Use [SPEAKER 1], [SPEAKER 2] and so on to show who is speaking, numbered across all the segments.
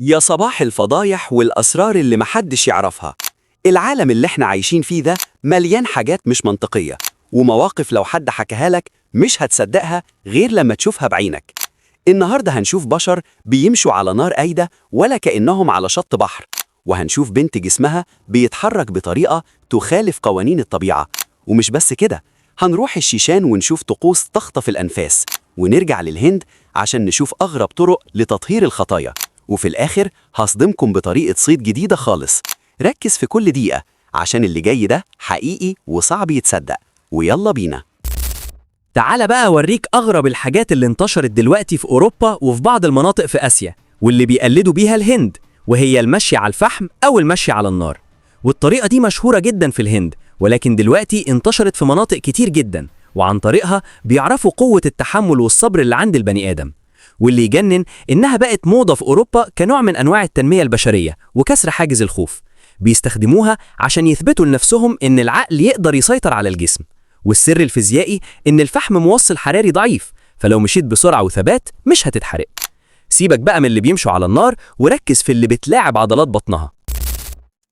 [SPEAKER 1] يا صباح الفضايح والأسرار اللي محدش يعرفها. العالم اللي احنا عايشين فيه ده مليان حاجات مش منطقية، ومواقف لو حد حكاها لك مش هتصدقها غير لما تشوفها بعينك. النهاردة هنشوف بشر بيمشوا على نار قايدة ولا كأنهم على شط بحر، وهنشوف بنت جسمها بيتحرك بطريقة تخالف قوانين الطبيعة. ومش بس كده، هنروح الشيشان ونشوف طقوس تخطف الأنفاس، ونرجع للهند عشان نشوف أغرب طرق لتطهير الخطايا. وفي الآخر هصدمكم بطريقة صيد جديدة خالص. ركز في كل دقيقة عشان اللي جاي ده حقيقي وصعب يتصدق. ويلا بينا.
[SPEAKER 2] تعال بقى أوريك أغرب الحاجات اللي انتشرت دلوقتي في أوروبا وفي بعض المناطق في آسيا، واللي بيقلدوا بيها الهند، وهي المشي على الفحم أو المشي على النار. والطريقة دي مشهورة جدا في الهند، ولكن دلوقتي انتشرت في مناطق كتير جدا، وعن طريقها بيعرفوا قوة التحمل والصبر اللي عند البني آدم. واللي يجنن إنها بقت موضة في أوروبا كنوع من أنواع التنمية البشرية وكسر حاجز الخوف. بيستخدموها عشان يثبتوا لنفسهم إن العقل يقدر يسيطر على الجسم، والسر الفيزيائي إن الفحم موصل حراري ضعيف، فلو مشيت بسرعة وثبات مش هتتحرق. سيبك بقى من اللي بيمشوا على النار وركز في اللي بتلاعب عضلات بطنها.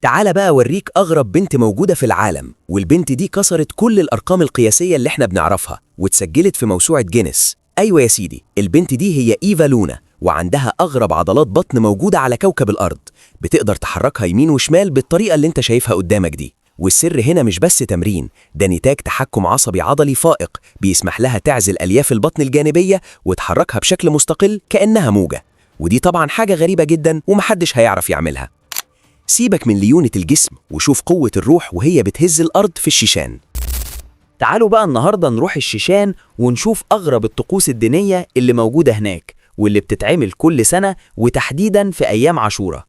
[SPEAKER 3] تعال بقى أوريك أغرب بنت موجودة في العالم، والبنت دي كسرت كل الأرقام القياسية اللي احنا بنعرفها واتسجلت في موسوعة جينيس. أيوة يا سيدي، البنت دي هي إيفا لونا، وعندها أغرب عضلات بطن موجودة على كوكب الأرض. بتقدر تحركها يمين وشمال بالطريقة اللي انت شايفها قدامك دي. والسر هنا مش بس تمرين، ده نتاج تحكم عصبي عضلي فائق بيسمح لها تعزل ألياف البطن الجانبية وتحركها بشكل مستقل كأنها موجة. ودي طبعا حاجة غريبة جدا ومحدش هيعرف يعملها. سيبك من ليونة الجسم وشوف قوة الروح وهي بتهز الأرض في الشيشان.
[SPEAKER 2] تعالوا بقى النهاردة نروح الشيشان ونشوف أغرب الطقوس الدينية اللي موجودة هناك، واللي بتتعمل كل سنة وتحديداً في أيام عاشوراء.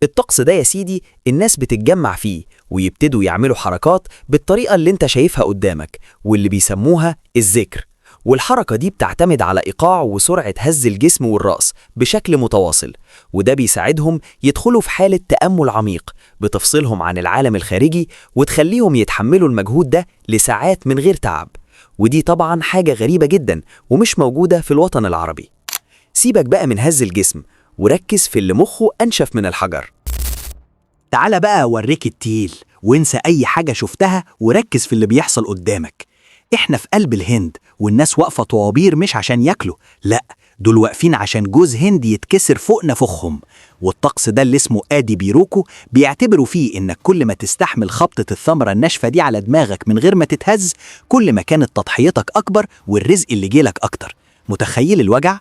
[SPEAKER 2] الطقس ده يا سيدي الناس بتتجمع فيه ويبتدوا يعملوا حركات بالطريقة اللي انت شايفها قدامك، واللي بيسموها الذكر. والحركة دي بتعتمد على إيقاع وسرعة هز الجسم والرأس بشكل متواصل، وده بيساعدهم يدخلوا في حالة تأمل عميق بتفصلهم عن العالم الخارجي وتخليهم يتحملوا المجهود ده لساعات من غير تعب. ودي طبعا حاجة غريبة جدا ومش موجودة في الوطن العربي. سيبك بقى من هز الجسم وركز في اللي مخه أنشف من الحجر.
[SPEAKER 4] تعال بقى أوريك التقيل، وانسى أي حاجة شفتها وركز في اللي بيحصل قدامك. احنا في قلب الهند، والناس واقفة طوابير مش عشان ياكلوا، لا، دول واقفين عشان جوز هند يتكسر فوق نفخهم. والطقس ده اللي اسمه آدي بيروكو بيعتبروا فيه إنك كل ما تستحمل خبطة الثمرة الناشفة دي على دماغك من غير ما تتهز، كل ما كانت تضحيتك أكبر والرزق اللي جيلك أكتر. متخيل الوجع؟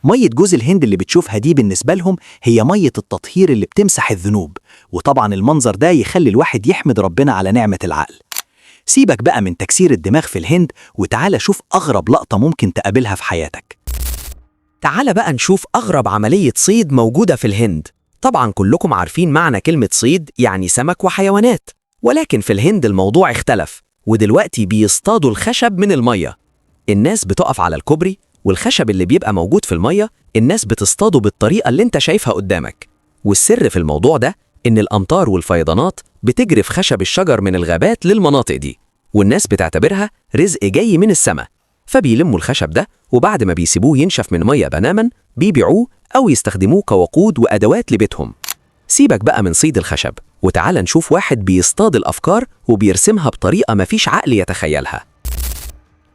[SPEAKER 4] مية جوز الهند اللي بتشوفها دي بالنسبة لهم هي مية التطهير اللي بتمسح الذنوب، وطبعا المنظر ده يخلي الواحد يحمد ربنا على نعمة العقل. سيبك بقى من تكسير الدماغ في الهند وتعالى شوف أغرب لقطة ممكن تقابلها في حياتك.
[SPEAKER 2] تعال بقى نشوف أغرب عملية صيد موجودة في الهند. طبعا كلكم عارفين معنى كلمة صيد، يعني سمك وحيوانات، ولكن في الهند الموضوع اختلف، ودلوقتي بيصطادوا الخشب من المية. الناس بتقف على الكوبري، والخشب اللي بيبقى موجود في المية الناس بتصطاده بالطريقة اللي انت شايفها قدامك. والسر في الموضوع ده إن الأمطار والفيضانات بتجرف خشب الشجر من الغابات للمناطق دي، والناس بتعتبرها رزق جاي من السماء، فبيلموا الخشب ده وبعد ما بيسيبوه ينشف من مية بناما بيبيعوه أو يستخدموه كوقود وأدوات لبيتهم. سيبك بقى من صيد الخشب وتعال نشوف واحد بيصطاد الأفكار وبيرسمها بطريقة مفيش عقل يتخيلها.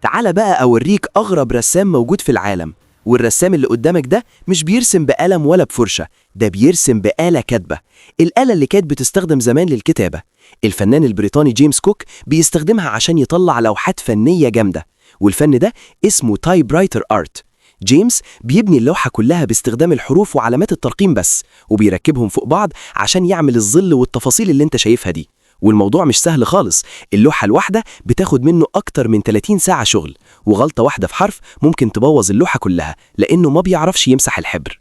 [SPEAKER 5] تعال بقى أوريك أغرب رسام موجود في العالم. والرسام اللي قدامك ده مش بيرسم بقلم ولا بفرشة، ده بيرسم بآلة كاتبة، الآلة اللي كانت بتستخدم زمان للكتابة. الفنان البريطاني جيمس كوك بيستخدمها عشان يطلع لوحات فنية جامدة، والفن ده اسمه تايب رايتر آرت. جيمس بيبني اللوحة كلها باستخدام الحروف وعلامات الترقيم بس، وبيركبهم فوق بعض عشان يعمل الظل والتفاصيل اللي انت شايفها دي. والموضوع مش سهل خالص، اللوحة الواحدة بتاخد منه أكتر من 30 ساعة شغل، وغلطة واحدة في حرف ممكن تبوظ اللوحة كلها لأنه ما بيعرفش يمسح الحبر.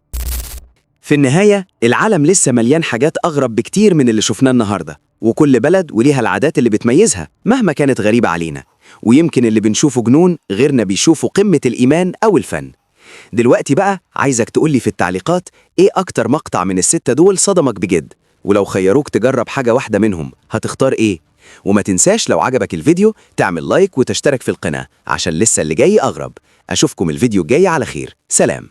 [SPEAKER 4] في النهاية العالم لسه مليان حاجات أغرب بكتير من اللي شفناه النهاردة، وكل بلد وليها العادات اللي بتميزها مهما كانت غريبة علينا. ويمكن اللي بنشوفه جنون غيرنا بيشوفوا قمة الإيمان أو الفن. دلوقتي بقى عايزك تقولي في التعليقات إيه أكتر مقطع من الستة دول صدمك بجد، ولو خيروك تجرب حاجة واحدة منهم هتختار إيه؟ وما تنساش لو عجبك الفيديو تعمل لايك وتشترك في القناة عشان لسه اللي جاي أغرب. أشوفكم الفيديو الجاي على خير، سلام.